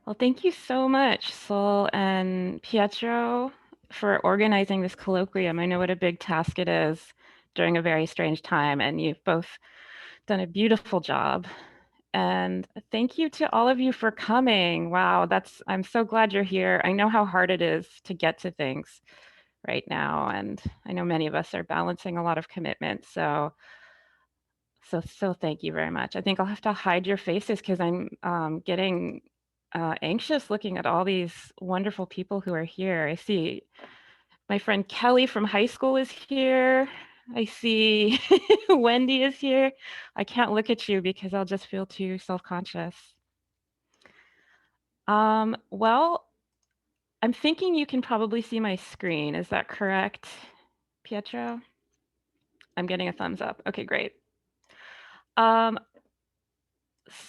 Well, thank you so much, Sol and Pietro, for organizing this colloquium. I know what a big task it is during a very strange time, and you've both done a beautiful job. And thank you to all of you for coming. Wow, I'm so glad you're here. I know how hard it is to get to things right now, and I know many of us are balancing a lot of commitments. So thank you very much. I think I'll have to hide your faces because I'm getting anxious looking at all these wonderful people who are here. I see my friend Kelly from high school is here. I see Wendy is here. I can't look at you because I'll just feel too self-conscious. Well, I'm thinking you can probably see my screen. Is that correct, Pietro? I'm getting a thumbs up. Okay, great. Um,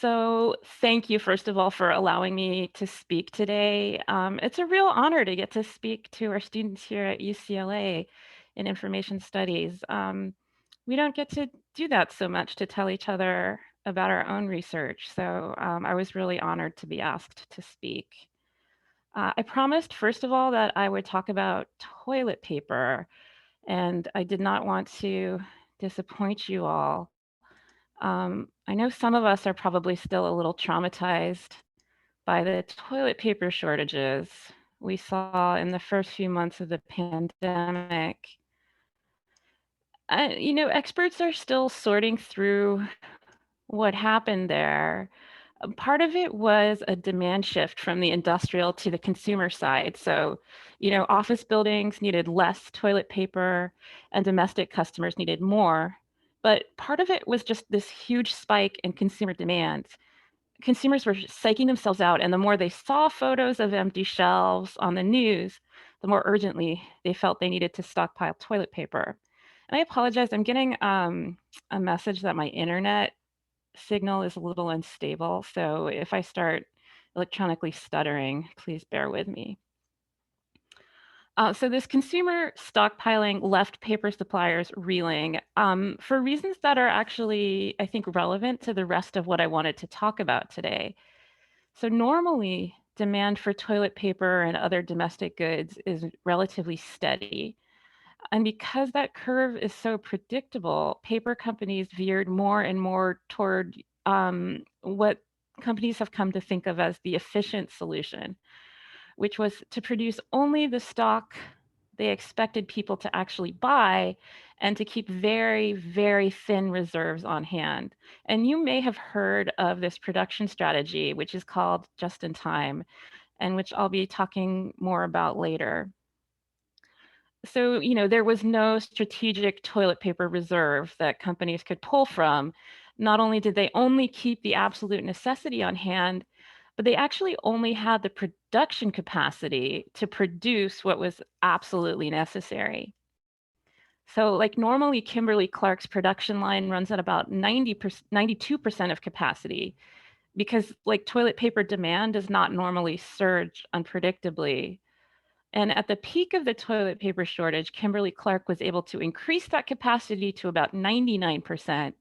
So thank you, first of all, for allowing me to speak today. It's a real honor to get to speak to our students here at UCLA in information studies. We don't get to do that so much, to tell each other about our own research. So I was really honored to be asked to speak. I promised, first of all, that I would talk about toilet paper, and I did not want to disappoint you all. I know some of us are probably still a little traumatized by the toilet paper shortages we saw in the first few months of the pandemic. Experts are still sorting through what happened there. Part of it was a demand shift from the industrial to the consumer side. So, office buildings needed less toilet paper and domestic customers needed more. But part of it was just this huge spike in consumer demand. Consumers were psyching themselves out, and the more they saw photos of empty shelves on the news, the more urgently they felt they needed to stockpile toilet paper. And I apologize, I'm getting a message that my internet signal is a little unstable, so if I start electronically stuttering, please bear with me. So this consumer stockpiling left paper suppliers reeling for reasons that are actually, I think, relevant to the rest of what I wanted to talk about today. So normally, demand for toilet paper and other domestic goods is relatively steady. And because that curve is so predictable, paper companies veered more and more toward what companies have come to think of as the efficient solution, which was to produce only the stock they expected people to actually buy and to keep very, very thin reserves on hand. And you may have heard of this production strategy, which is called just in time, and which I'll be talking more about later. So, there was no strategic toilet paper reserve that companies could pull from. Not only did they only keep the absolute necessity on hand, but they actually only had the production capacity to produce what was absolutely necessary. So, like normally, Kimberly-Clark's production line runs at about 92% of capacity because, like, toilet paper demand does not normally surge unpredictably. And at the peak of the toilet paper shortage, Kimberly-Clark was able to increase that capacity to about 99%.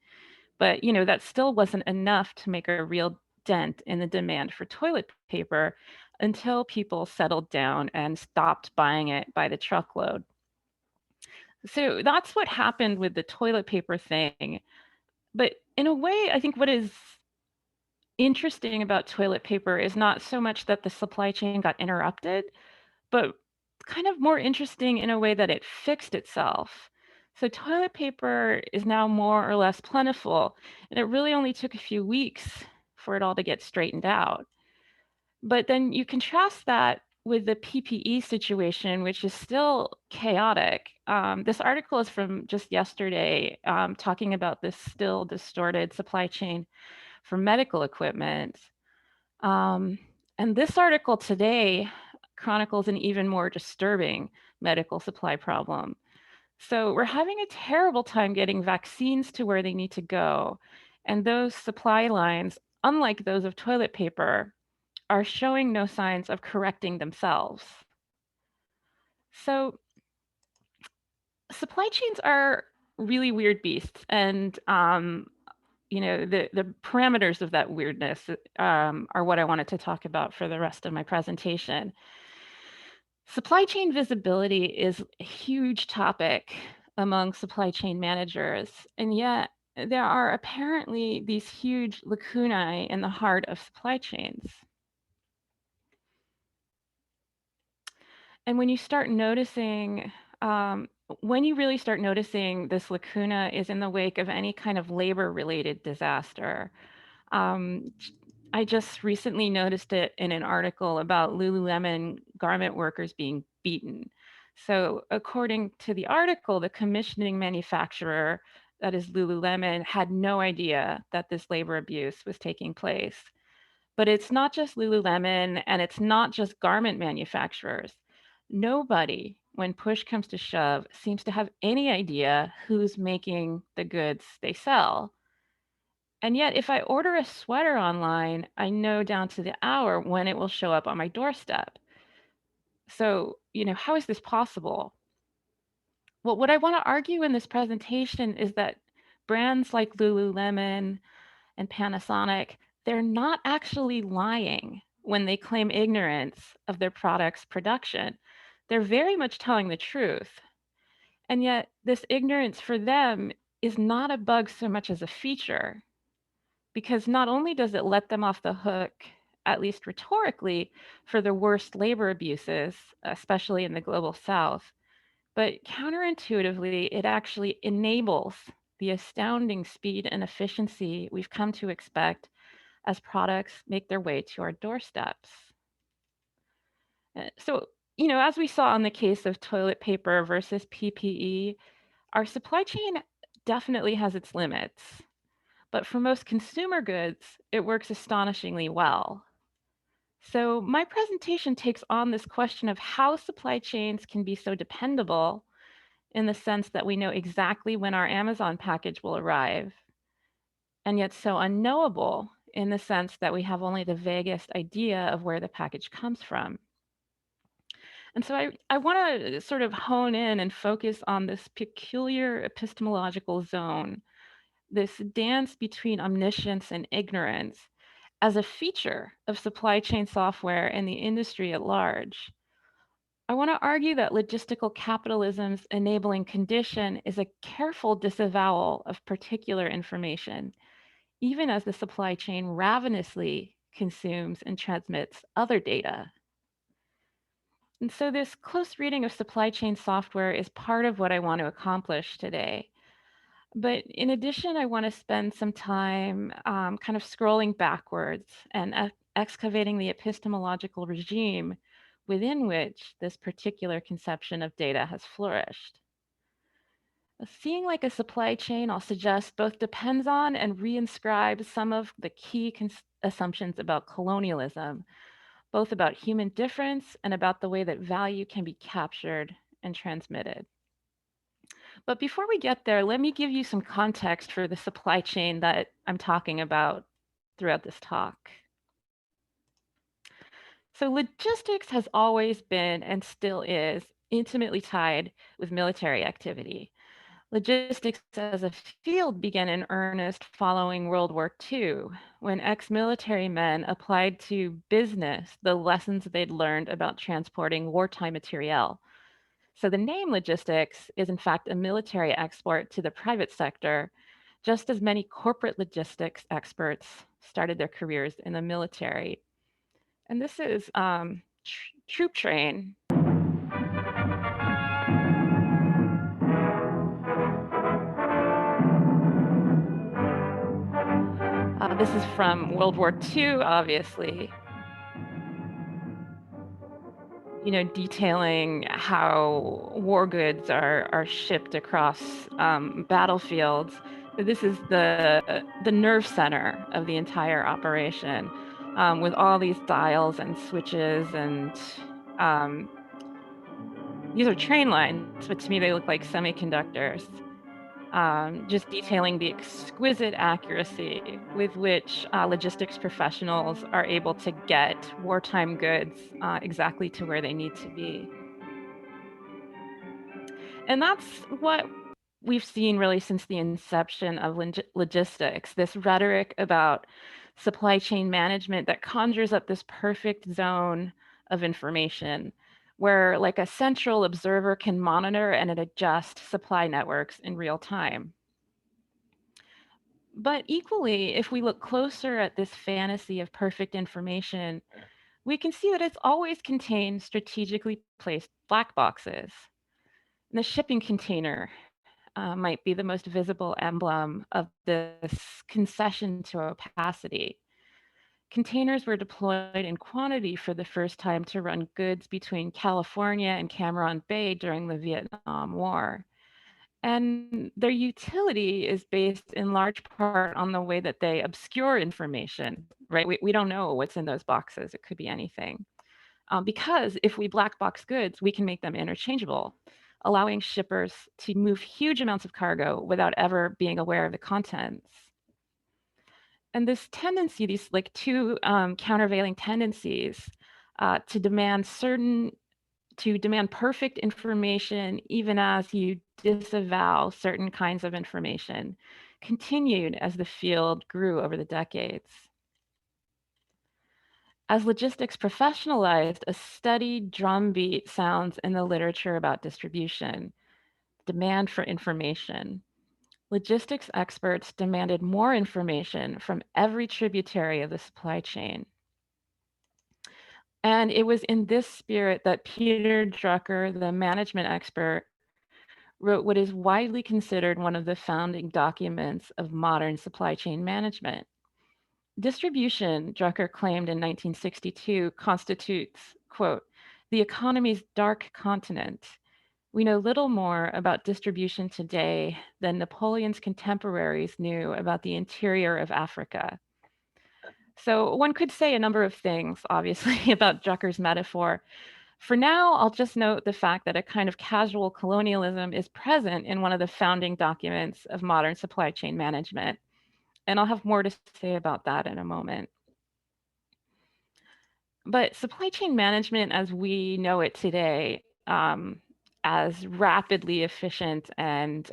But, that still wasn't enough to make a real dent in the demand for toilet paper until people settled down and stopped buying it by the truckload. So that's what happened with the toilet paper thing. But in a way, I think what is interesting about toilet paper is not so much that the supply chain got interrupted, but kind of more interesting in a way that it fixed itself. So toilet paper is now more or less plentiful, and it really only took a few weeks for it all to get straightened out. But then you contrast that with the PPE situation, which is still chaotic. This article is from just yesterday, talking about this still distorted supply chain for medical equipment. And this article today chronicles an even more disturbing medical supply problem. So we're having a terrible time getting vaccines to where they need to go. And those supply lines, unlike those of toilet paper, are showing no signs of correcting themselves. So supply chains are really weird beasts. And the parameters of that weirdness are what I wanted to talk about for the rest of my presentation. Supply chain visibility is a huge topic among supply chain managers, and yet there are apparently these huge lacunae in the heart of supply chains. And when you start noticing, when you really start noticing this lacuna is in the wake of any kind of labor-related disaster. I just recently noticed it in an article about Lululemon garment workers being beaten. So according to the article, the commissioning manufacturer, that is Lululemon, had no idea that this labor abuse was taking place. But it's not just Lululemon and it's not just garment manufacturers. Nobody, when push comes to shove, seems to have any idea who's making the goods they sell. And yet, if I order a sweater online, I know down to the hour when it will show up on my doorstep. So, how is this possible? Well, what I want to argue in this presentation is that brands like Lululemon and Panasonic, they're not actually lying when they claim ignorance of their product's production. They're very much telling the truth. And yet, this ignorance for them is not a bug so much as a feature, because not only does it let them off the hook, at least rhetorically, for the worst labor abuses, especially in the global south, but counterintuitively, it actually enables the astounding speed and efficiency we've come to expect as products make their way to our doorsteps. So, as we saw in the case of toilet paper versus PPE, our supply chain definitely has its limits. But for most consumer goods, it works astonishingly well. So my presentation takes on this question of how supply chains can be so dependable in the sense that we know exactly when our Amazon package will arrive, and yet so unknowable in the sense that we have only the vaguest idea of where the package comes from. And so I want to sort of hone in and focus on this peculiar epistemological zone, this dance between omniscience and ignorance, as a feature of supply chain software and the industry at large. I want to argue that logistical capitalism's enabling condition is a careful disavowal of particular information, even as the supply chain ravenously consumes and transmits other data. And so this close reading of supply chain software is part of what I want to accomplish today. But in addition, I want to spend some time kind of scrolling backwards and excavating the epistemological regime within which this particular conception of data has flourished. Seeing like a supply chain, I'll suggest, both depends on and reinscribes some of the key assumptions about colonialism, both about human difference and about the way that value can be captured and transmitted. But before we get there, let me give you some context for the supply chain that I'm talking about throughout this talk. So logistics has always been and still is intimately tied with military activity. Logistics as a field began in earnest following World War II, when ex-military men applied to business the lessons they'd learned about transporting wartime materiel. So the name logistics is in fact a military export to the private sector, just as many corporate logistics experts started their careers in the military. And this is Troop Train. This is from World War II, obviously. Detailing how war goods are shipped across battlefields. This is the nerve center of the entire operation, with all these dials and switches, and these are train lines, but to me they look like semiconductors. Just detailing the exquisite accuracy with which logistics professionals are able to get wartime goods exactly to where they need to be. And that's what we've seen really since the inception of logistics, this rhetoric about supply chain management that conjures up this perfect zone of information where like a central observer can monitor and adjust supply networks in real time. But equally, if we look closer at this fantasy of perfect information, we can see that it's always contained strategically placed black boxes. The shipping container might be the most visible emblem of this concession to opacity. Containers were deployed in quantity for the first time to run goods between California and Cameron Bay during the Vietnam War. And their utility is based in large part on the way that they obscure information, right? We don't know what's in those boxes. It could be anything. Because if we black box goods, we can make them interchangeable, allowing shippers to move huge amounts of cargo without ever being aware of the contents. And this tendency, these like two countervailing tendencies to demand perfect information, even as you disavow certain kinds of information, continued as the field grew over the decades. As logistics professionalized, a steady drumbeat sounds in the literature about distribution, demand for information. Logistics experts demanded more information from every tributary of the supply chain. And it was in this spirit that Peter Drucker, the management expert, wrote what is widely considered one of the founding documents of modern supply chain management. Distribution, Drucker claimed in 1962, constitutes, quote, the economy's dark continent. We know little more about distribution today than Napoleon's contemporaries knew about the interior of Africa. So one could say a number of things, obviously, about Drucker's metaphor. For now, I'll just note the fact that a kind of casual colonialism is present in one of the founding documents of modern supply chain management. And I'll have more to say about that in a moment. But supply chain management as we know it today, as rapidly efficient and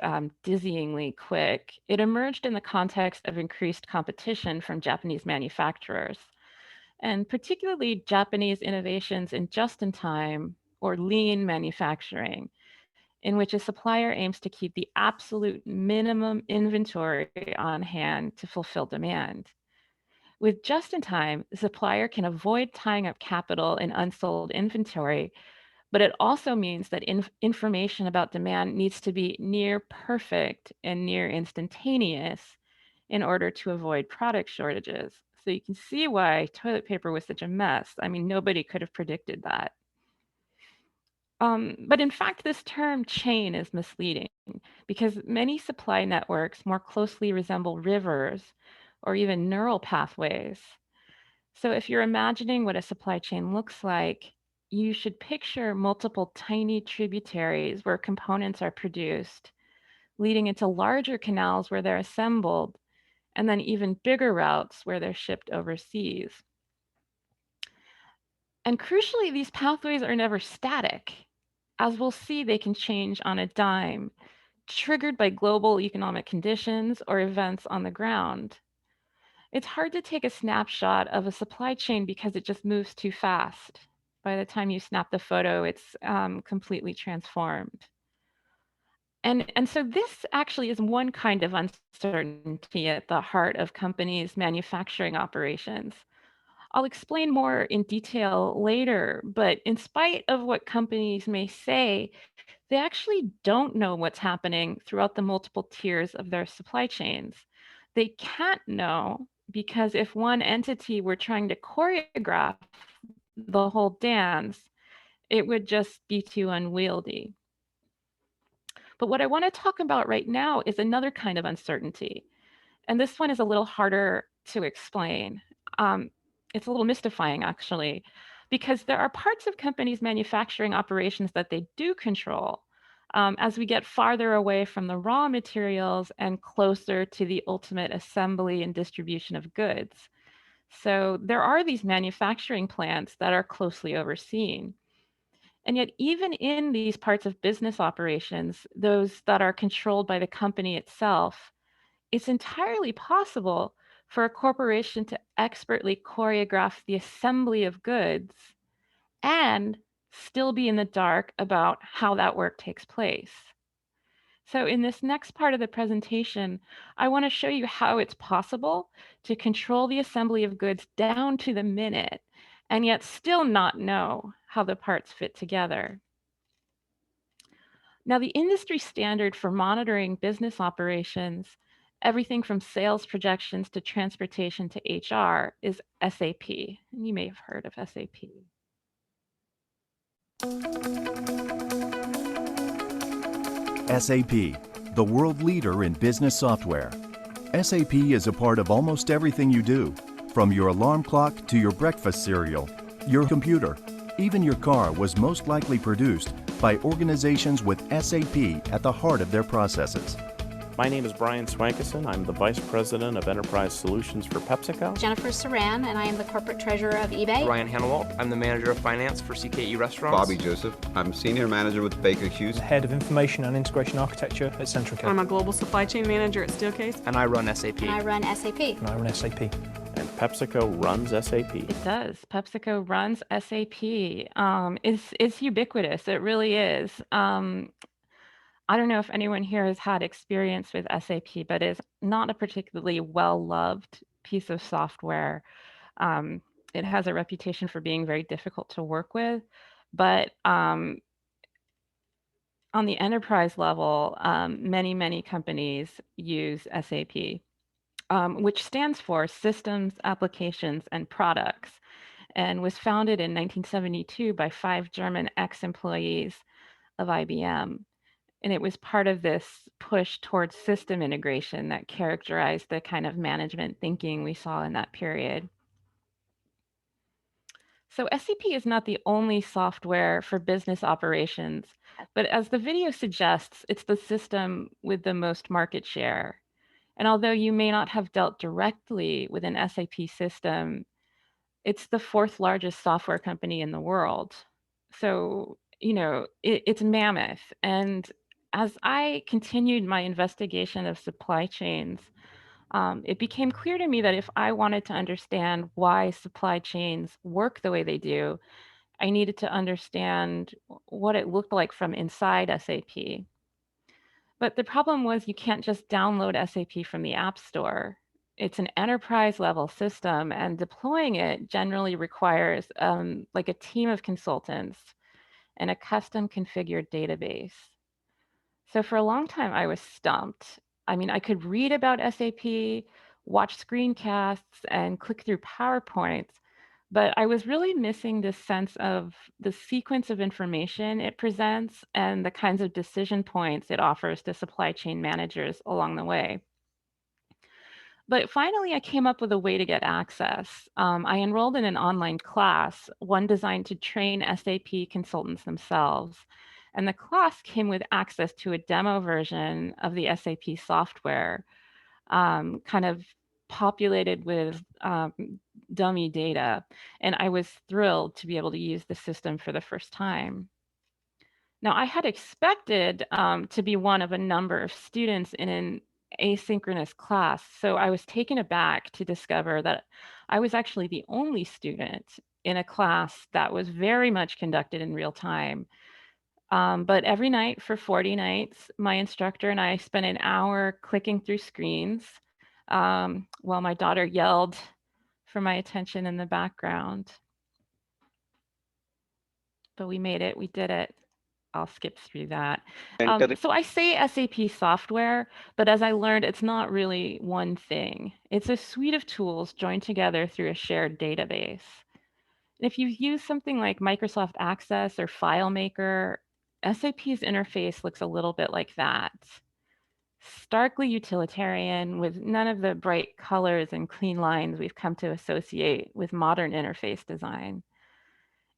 dizzyingly quick, it emerged in the context of increased competition from Japanese manufacturers, and particularly Japanese innovations in just-in-time or lean manufacturing, in which a supplier aims to keep the absolute minimum inventory on hand to fulfill demand. With just in time, the supplier can avoid tying up capital in unsold inventory, but it also means that information about demand needs to be near perfect and near instantaneous in order to avoid product shortages. So you can see why toilet paper was such a mess. I mean, nobody could have predicted that. But in fact, this term chain is misleading because many supply networks more closely resemble rivers or even neural pathways. So if you're imagining what a supply chain looks like, you should picture multiple tiny tributaries where components are produced, leading into larger canals where they're assembled, and then even bigger routes where they're shipped overseas. And crucially, these pathways are never static. As we'll see, they can change on a dime, triggered by global economic conditions or events on the ground. It's hard to take a snapshot of a supply chain because it just moves too fast. By the time you snap the photo, it's completely transformed. And so this actually is one kind of uncertainty at the heart of companies' manufacturing operations. I'll explain more in detail later, but in spite of what companies may say, they actually don't know what's happening throughout the multiple tiers of their supply chains. They can't know because if one entity were trying to choreograph the whole dance, it would just be too unwieldy. But what I want to talk about right now is another kind of uncertainty. And this one is a little harder to explain. Um, it's a little mystifying, actually, because there are parts of companies' manufacturing operations that they do control as we get farther away from the raw materials and closer to the ultimate assembly and distribution of goods. So there are these manufacturing plants that are closely overseen. And yet, even in these parts of business operations, those that are controlled by the company itself, it's entirely possible for a corporation to expertly choreograph the assembly of goods and still be in the dark about how that work takes place. So in this next part of the presentation, I want to show you how it's possible to control the assembly of goods down to the minute and yet still not know how the parts fit together. Now, the industry standard for monitoring business operations, everything from sales projections to transportation to HR, is SAP. And you may have heard of SAP. SAP, the world leader in business software. SAP is a part of almost everything you do, from your alarm clock to your breakfast cereal, your computer. Even your car was most likely produced by organizations with SAP at the heart of their processes. My name is Brian Swankeson. I'm the Vice President of Enterprise Solutions for PepsiCo. Jennifer Saran, and I am the Corporate Treasurer of eBay. Ryan Hannawalt. I'm the Manager of Finance for CKE Restaurants. Bobby Joseph. I'm Senior Manager with Baker Hughes. Head of Information and Integration Architecture at Centrica. I'm a Global Supply Chain Manager at Steelcase. And I run SAP. And I run SAP. And I run SAP. And PepsiCo runs SAP. It does. PepsiCo runs SAP. It's ubiquitous. It really is. I don't know if anyone here has had experience with SAP, but it's not a particularly well-loved piece of software. It has a reputation for being very difficult to work with, but on the enterprise level, many companies use SAP, which stands for Systems, Applications, and Products, and was founded in 1972 by 5 German ex-employees of IBM. And it was part of this push towards system integration that characterized the kind of management thinking we saw in that period. So SAP is not the only software for business operations, but as the video suggests, it's the system with the most market share. And although you may not have dealt directly with an SAP system, it's the 4th largest software company in the world. So, it's mammoth. And as I continued my investigation of supply chains, it became clear to me that if I wanted to understand why supply chains work the way they do, I needed to understand what it looked like from inside SAP. But the problem was you can't just download SAP from the App Store. It's an enterprise level system, and deploying it generally requires like a team of consultants and a custom configured database. So for a long time, I was stumped. I mean, I could read about SAP, watch screencasts, and click through PowerPoints, but I was really missing this sense of the sequence of information it presents and the kinds of decision points it offers to supply chain managers along the way. But finally, I came up with a way to get access. I enrolled in an online class, one designed to train SAP consultants themselves. And the class came with access to a demo version of the SAP software, kind of populated with dummy data. And I was thrilled to be able to use the system for the first time. Now, I had expected to be one of a number of students in an asynchronous class, so I was taken aback to discover that I was actually the only student in a class that was very much conducted in real time. But every night for 40 nights, my instructor and I spent an hour clicking through screens while my daughter yelled for my attention in the background. But we made it, we did it. I'll skip through that. So I say SAP software, but as I learned, it's not really one thing. It's a suite of tools joined together through a shared database. And if you've used something like Microsoft Access or FileMaker, SAP's interface looks a little bit like that. Starkly utilitarian with none of the bright colors and clean lines we've come to associate with modern interface design.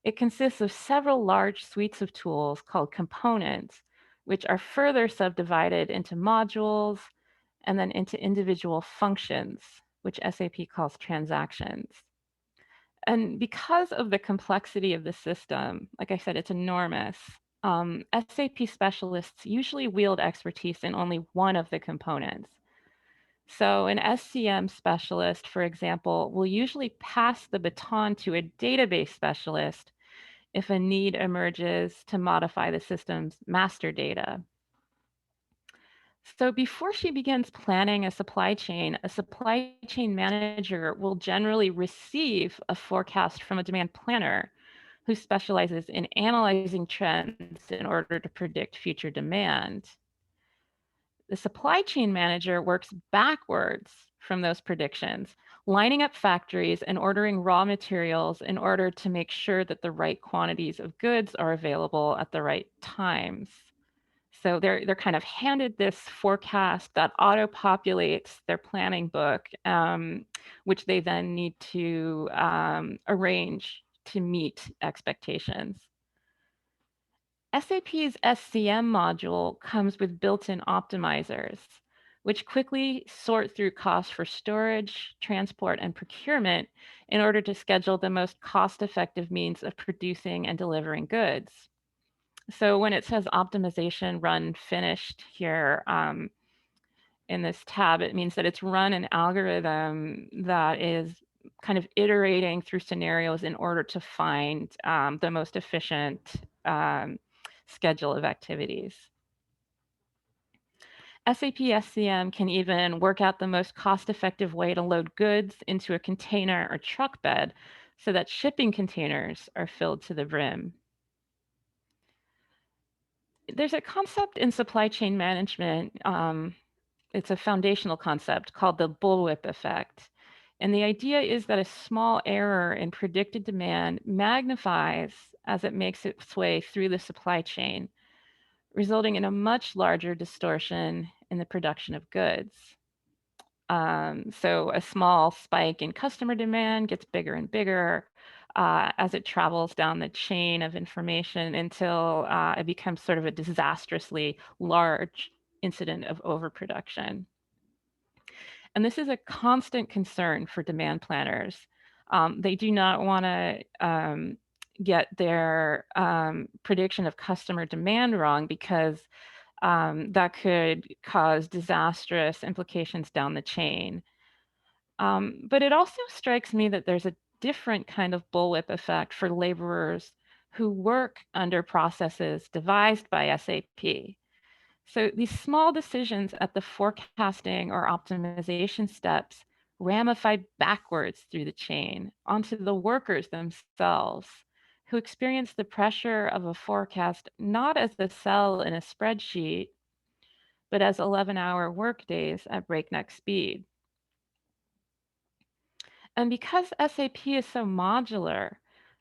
It consists of several large suites of tools called components, which are further subdivided into modules and then into individual functions, which SAP calls transactions. And because of the complexity of the system, like I said, it's enormous. SAP specialists usually wield expertise in only one of the components. So an SCM specialist, for example, will usually pass the baton to a database specialist if a need emerges to modify the system's master data. So before she begins planning a supply chain manager will generally receive a forecast from a demand planner who specializes in analyzing trends in order to predict future demand. The supply chain manager works backwards from those predictions, lining up factories and ordering raw materials in order to make sure that the right quantities of goods are available at the right times. So they're kind of handed this forecast that auto-populates their planning book, which they then need to arrange to meet expectations. SAP's SCM module comes with built-in optimizers, which quickly sort through costs for storage, transport, and procurement in order to schedule the most cost-effective means of producing and delivering goods. So when it says optimization run finished here in this tab, it means that it's run an algorithm that is kind of iterating through scenarios in order to find the most efficient schedule of activities. SAP SCM can even work out the most cost-effective way to load goods into a container or truck bed so that shipping containers are filled to the brim. There's a concept in supply chain management, it's a foundational concept called the Bullwhip Effect. And the idea is that a small error in predicted demand magnifies as it makes its way through the supply chain, resulting in a much larger distortion in the production of goods. So a small spike in customer demand gets bigger and bigger as it travels down the chain of information until it becomes sort of a disastrously large incident of overproduction. And this is a constant concern for demand planners. They do not want to get their prediction of customer demand wrong because that could cause disastrous implications down the chain. But it also strikes me that there's a different kind of bullwhip effect for laborers who work under processes devised by SAP. So these small decisions at the forecasting or optimization steps ramify backwards through the chain onto the workers themselves, who experience the pressure of a forecast not as a cell in a spreadsheet, but as 11-hour workdays at breakneck speed. And because SAP is so modular,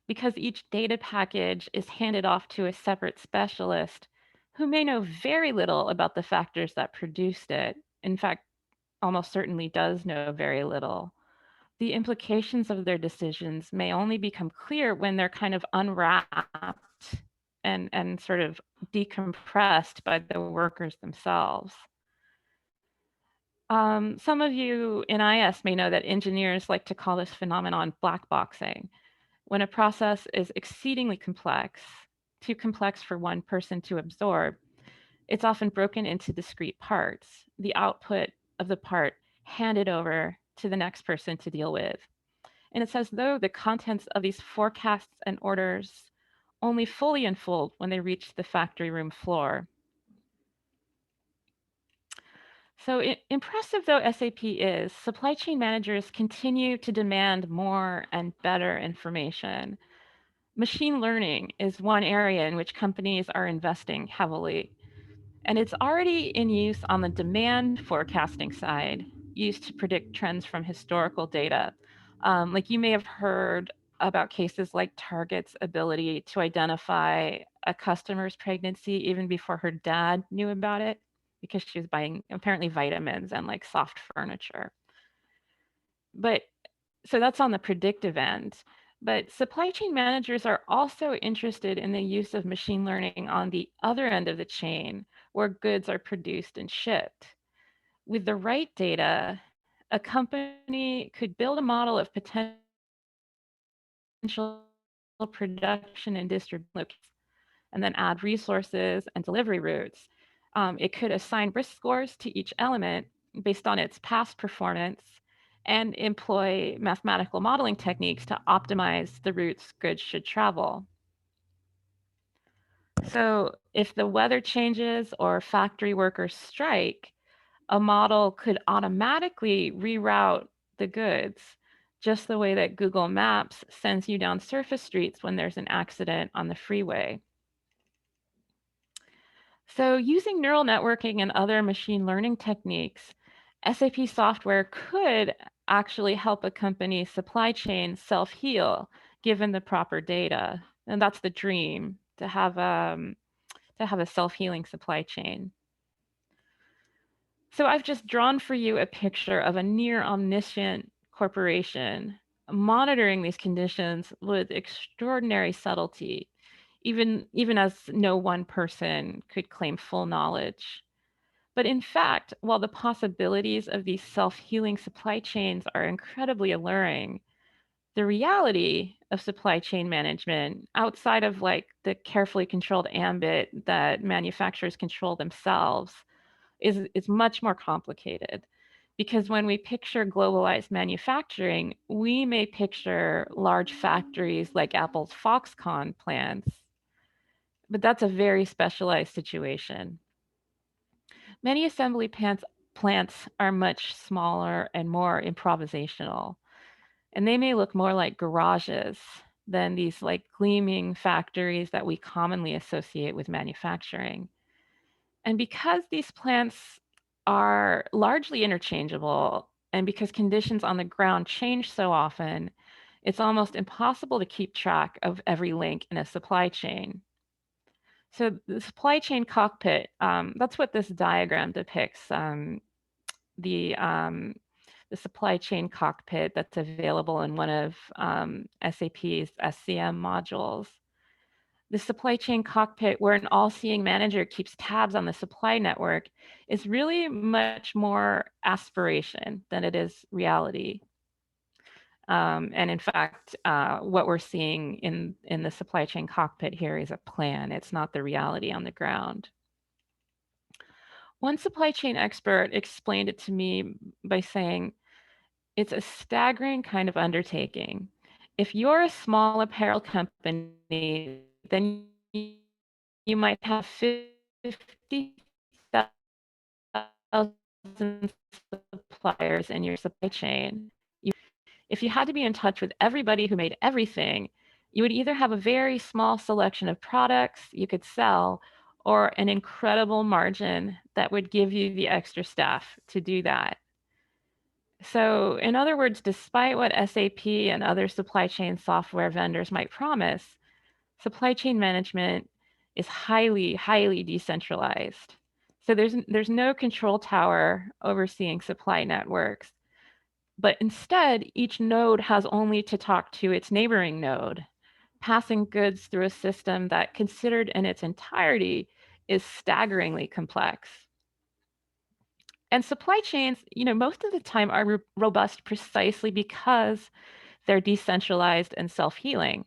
because each data package is handed off to a separate specialist who may know very little about the factors that produced it, in fact, almost certainly does know very little, the implications of their decisions may only become clear when they're kind of unwrapped and sort of decompressed by the workers themselves. Some of you in IS may know that engineers like to call this phenomenon black boxing, when a process is exceedingly complex, too complex for one person to absorb. It's often broken into discrete parts, the output of the part handed over to the next person to deal with. And it's as though the contents of these forecasts and orders only fully unfold when they reach the factory room floor. So impressive though SAP is, supply chain managers continue to demand more and better information. Machine learning is one area in which companies are investing heavily, and it's already in use on the demand forecasting side, used to predict trends from historical data. Like you may have heard about cases like Target's ability to identify a customer's pregnancy even before her dad knew about it, because she was buying apparently vitamins and like soft furniture. But so that's on the predictive end. But supply chain managers are also interested in the use of machine learning on the other end of the chain, where goods are produced and shipped. With the right data, a company could build a model of potential production and distribution, and then add resources and delivery routes. It could assign risk scores to each element based on its past performance and employ mathematical modeling techniques to optimize the routes goods should travel. So if the weather changes or factory workers strike, a model could automatically reroute the goods, just the way that Google Maps sends you down surface streets when there's an accident on the freeway. So using neural networking and other machine learning techniques, SAP software could actually help a company's supply chain self-heal given the proper data. And that's the dream, to have a self-healing supply chain. So I've just drawn for you a picture of a near omniscient corporation monitoring these conditions with extraordinary subtlety, even as no one person could claim full knowledge. But in fact, while the possibilities of these self-healing supply chains are incredibly alluring, the reality of supply chain management outside of like the carefully controlled ambit that manufacturers control themselves is much more complicated. Because when we picture globalized manufacturing, we may picture large factories like Apple's Foxconn plants, but that's a very specialized situation. Many assembly plants are much smaller and more improvisational, and they may look more like garages than these like gleaming factories that we commonly associate with manufacturing. And because these plants are largely interchangeable, and because conditions on the ground change so often, it's almost impossible to keep track of every link in a supply chain. So the supply chain cockpit, that's what this diagram depicts. The, um, the supply chain cockpit that's available in one of SAP's SCM modules. The supply chain cockpit, where an all-seeing manager keeps tabs on the supply network, is really much more aspiration than it is reality. And in fact, what we're seeing in the supply chain cockpit here is a plan. It's not the reality on the ground. One supply chain expert explained it to me by saying, it's a staggering kind of undertaking. If you're a small apparel company, then you might have 50,000 suppliers in your supply chain. If you had to be in touch with everybody who made everything, you would either have a very small selection of products you could sell or an incredible margin that would give you the extra staff to do that. So in other words, despite what SAP and other supply chain software vendors might promise, supply chain management is highly, highly decentralized. So there's no control tower overseeing supply networks, but instead, each node has only to talk to its neighboring node, passing goods through a system that, considered in its entirety, is staggeringly complex. And supply chains, most of the time are robust precisely because they're decentralized and self-healing.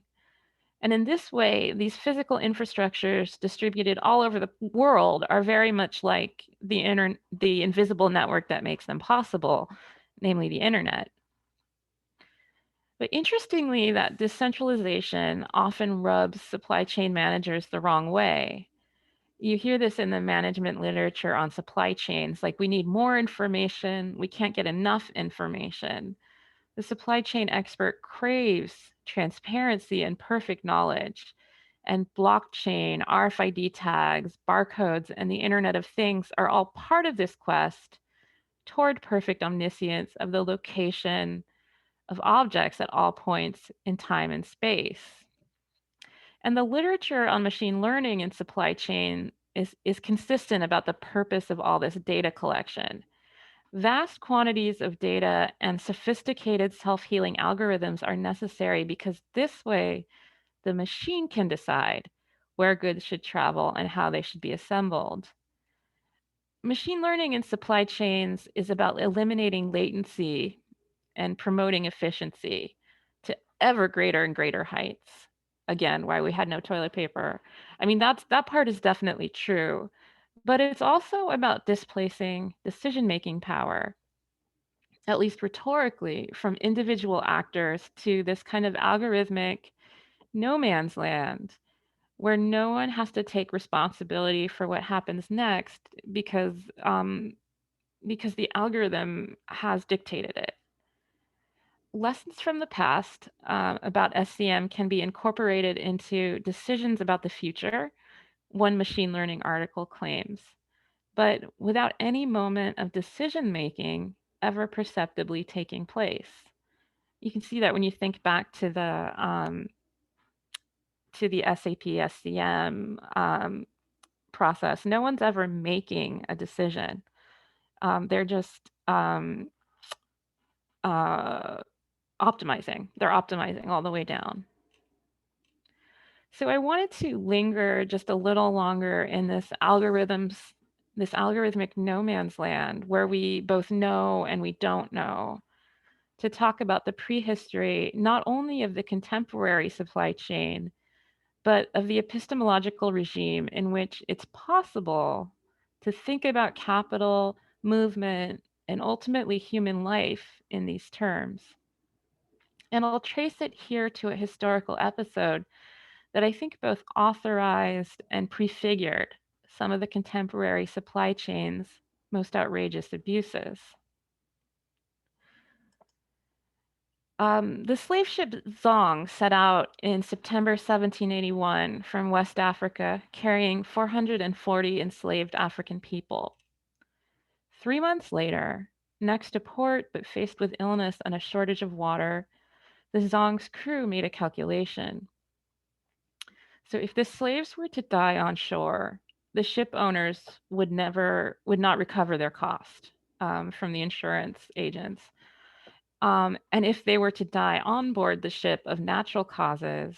And in this way, these physical infrastructures distributed all over the world are very much like the invisible network that makes them possible, namely the internet. But interestingly, that decentralization often rubs supply chain managers the wrong way. You hear this in the management literature on supply chains, like we need more information, we can't get enough information. The supply chain expert craves transparency and perfect knowledge. And blockchain, RFID tags, barcodes, and the Internet of Things are all part of this quest toward perfect omniscience of the location of objects at all points in time and space. And the literature on machine learning and supply chain is consistent about the purpose of all this data collection. Vast quantities of data and sophisticated self-healing algorithms are necessary because this way the machine can decide where goods should travel and how they should be assembled. Machine learning in supply chains is about eliminating latency and promoting efficiency to ever greater and greater heights. Again, why we had no toilet paper. I mean, that part is definitely true, but it's also about displacing decision-making power, at least rhetorically, from individual actors to this kind of algorithmic no man's land where no one has to take responsibility for what happens next because the algorithm has dictated it. Lessons from the past about SCM can be incorporated into decisions about the future, one machine learning article claims, but without any moment of decision making ever perceptibly taking place. You can see that when you think back to the SAP SCM process. No one's ever making a decision. They're just optimizing. They're optimizing all the way down. So I wanted to linger just a little longer in this algorithmic no man's land where we both know and we don't know, to talk about the prehistory not only of the contemporary supply chain, but of the epistemological regime in which it's possible to think about capital, movement, and ultimately human life in these terms. And I'll trace it here to a historical episode that I think both authorized and prefigured some of the contemporary supply chain's most outrageous abuses. The slave ship Zong set out in September 1781 from West Africa, carrying 440 enslaved African people. 3 months later, next to port but faced with illness and a shortage of water, the Zong's crew made a calculation. So if the slaves were to die on shore, the ship owners would not recover their cost from the insurance agents. And if they were to die on board the ship of natural causes,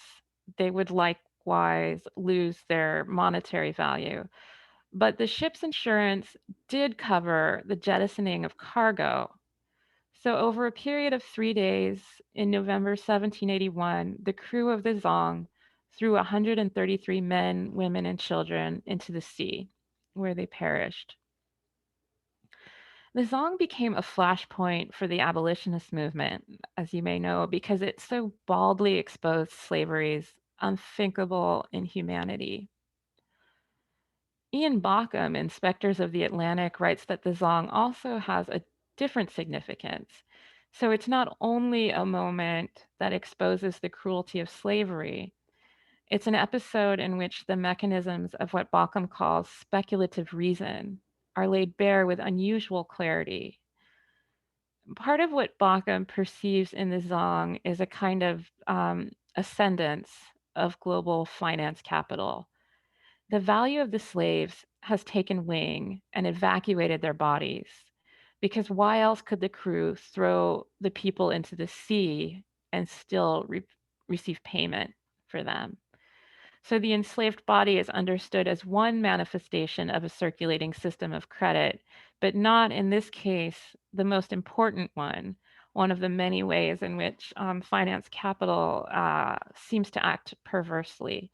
they would likewise lose their monetary value. But the ship's insurance did cover the jettisoning of cargo. So over a period of 3 days in November 1781, the crew of the Zong threw 133 men, women, and children into the sea, where they perished. The Zong became a flashpoint for the abolitionist movement, as you may know, because it so baldly exposed slavery's unthinkable inhumanity. Ian Bauckham in Spectres of the Atlantic writes that the Zong also has a different significance. So it's not only a moment that exposes the cruelty of slavery, it's an episode in which the mechanisms of what Bauckham calls speculative reason are laid bare with unusual clarity. Part of what Bauckham perceives in the Zong is a kind of ascendance of global finance capital. The value of the slaves has taken wing and evacuated their bodies, because why else could the crew throw the people into the sea and still receive payment for them? So the enslaved body is understood as one manifestation of a circulating system of credit, but not in this case the most important one of the many ways in which finance capital seems to act perversely.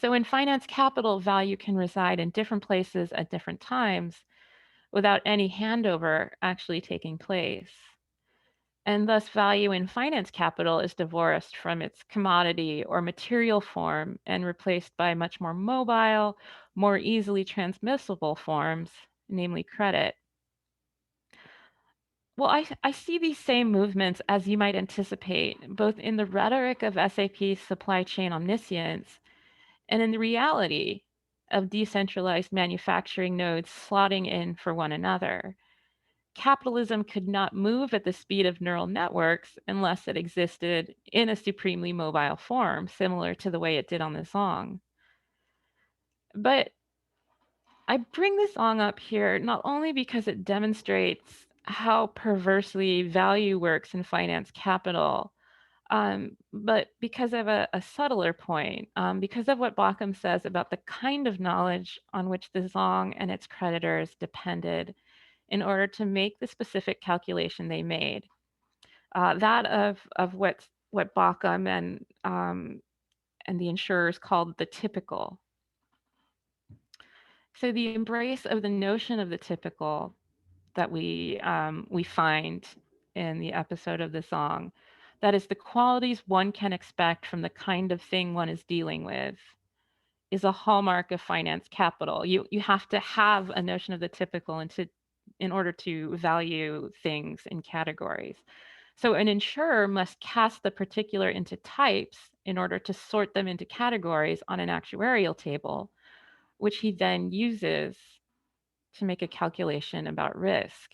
So in finance capital, value can reside in different places at different times without any handover actually taking place. And thus value in finance capital is divorced from its commodity or material form and replaced by much more mobile, more easily transmissible forms, namely credit. Well, I see these same movements, as you might anticipate, both in the rhetoric of SAP's supply chain omniscience and in the reality of decentralized manufacturing nodes slotting in for one another. Capitalism could not move at the speed of neural networks unless it existed in a supremely mobile form, similar to the way it did on the Zong. But I bring this Zong up here not only because it demonstrates how perversely value works in finance capital, but because of a subtler point, because of what Bauckham says about the kind of knowledge on which the Zong and its creditors depended in order to make the specific calculation they made. that of what Bauckham and the insurers called the typical. So the embrace of the notion of the typical that we find in the episode of the song, that is the qualities one can expect from the kind of thing one is dealing with, is a hallmark of finance capital. You have to have a notion of the typical in order to value things in categories. So an insurer must cast the particular into types in order to sort them into categories on an actuarial table, which he then uses to make a calculation about risk.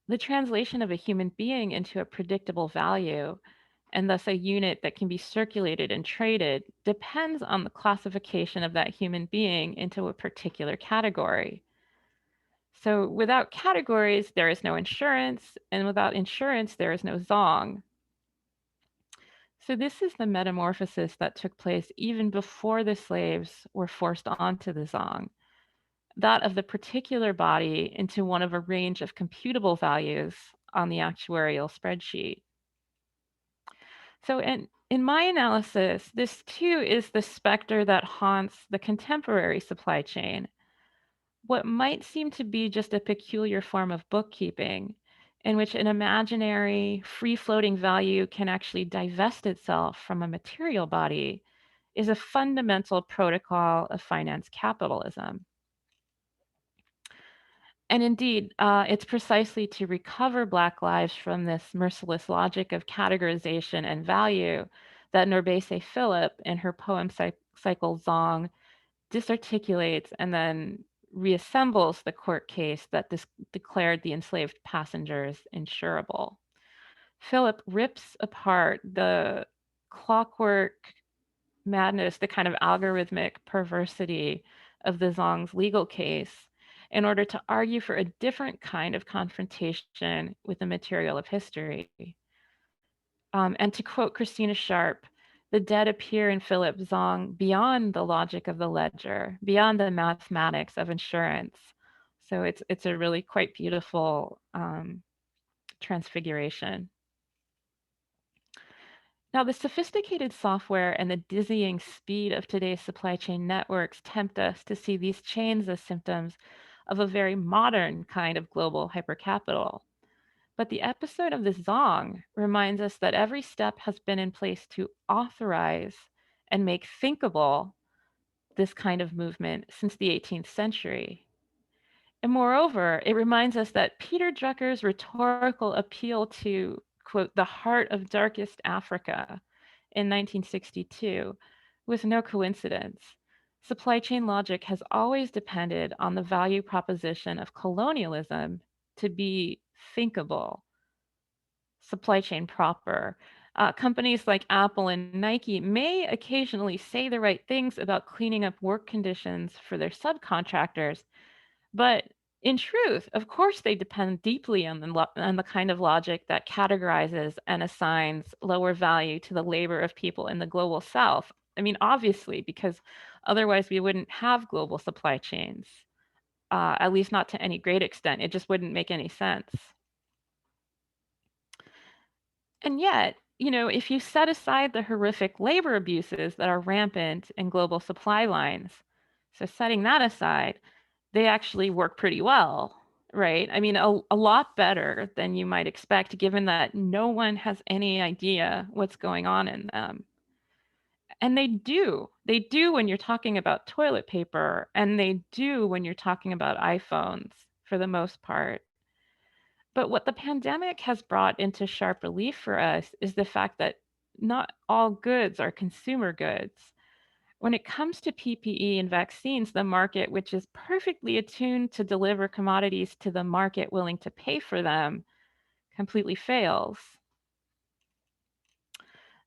The translation of a human being into a predictable value, and thus a unit that can be circulated and traded, depends on the classification of that human being into a particular category. So without categories, there is no insurance, and without insurance, there is no zong. So this is the metamorphosis that took place even before the slaves were forced onto the zong, that of the particular body into one of a range of computable values on the actuarial spreadsheet. So in my analysis, this too is the specter that haunts the contemporary supply chain. What might seem to be just a peculiar form of bookkeeping, in which an imaginary, free-floating value can actually divest itself from a material body, is a fundamental protocol of finance capitalism. And indeed, it's precisely to recover Black lives from this merciless logic of categorization and value that Norbese Philip, in her poem cycle Zong, disarticulates and then reassembles the court case that declared the enslaved passengers insurable. Philip rips apart the clockwork madness, the kind of algorithmic perversity of the Zong's legal case in order to argue for a different kind of confrontation with the material of history. And to quote Christina Sharp, the dead appear in Philip Zong beyond the logic of the ledger, beyond the mathematics of insurance. So it's a really quite beautiful transfiguration. Now, the sophisticated software and the dizzying speed of today's supply chain networks tempt us to see these chains as symptoms of a very modern kind of global hypercapital. But the episode of the Zong reminds us that every step has been in place to authorize and make thinkable this kind of movement since the 18th century. And moreover, it reminds us that Peter Drucker's rhetorical appeal to, quote, the heart of darkest Africa in 1962 was no coincidence. Supply chain logic has always depended on the value proposition of colonialism to be thinkable, supply chain proper. Companies like Apple and Nike may occasionally say the right things about cleaning up work conditions for their subcontractors, but in truth, of course, they depend deeply on the kind of logic that categorizes and assigns lower value to the labor of people in the global south. I mean, obviously, because otherwise we wouldn't have global supply chains, at least not to any great extent. It just wouldn't make any sense. And yet, if you set aside the horrific labor abuses that are rampant in global supply lines, so setting that aside, they actually work pretty well, right? I mean, a lot better than you might expect, given that no one has any idea what's going on in them. And they do. They do when you're talking about toilet paper, and they do when you're talking about iPhones for the most part. But what the pandemic has brought into sharp relief for us is the fact that not all goods are consumer goods. When it comes to PPE and vaccines, the market, which is perfectly attuned to deliver commodities to the market willing to pay for them, completely fails.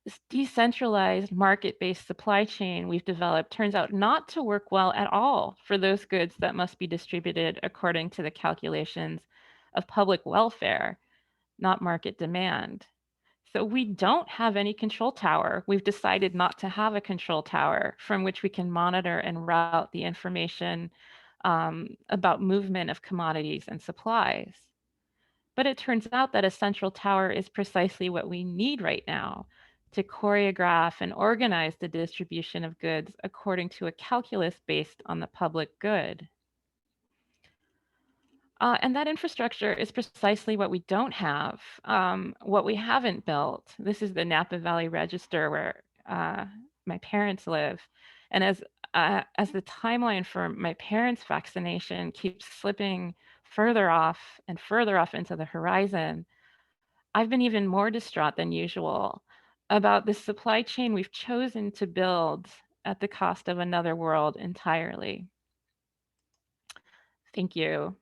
This decentralized market-based supply chain we've developed turns out not to work well at all for those goods that must be distributed according to the calculations of public welfare, not market demand. So we don't have any control tower. We've decided not to have a control tower from which we can monitor and route the information about movement of commodities and supplies. But it turns out that a central tower is precisely what we need right now to choreograph and organize the distribution of goods according to a calculus based on the public good. And that infrastructure is precisely what we don't have, what we haven't built. This is the Napa Valley Register where my parents live. And as the timeline for my parents' vaccination keeps slipping further off and further off into the horizon, I've been even more distraught than usual about the supply chain we've chosen to build at the cost of another world entirely. Thank you.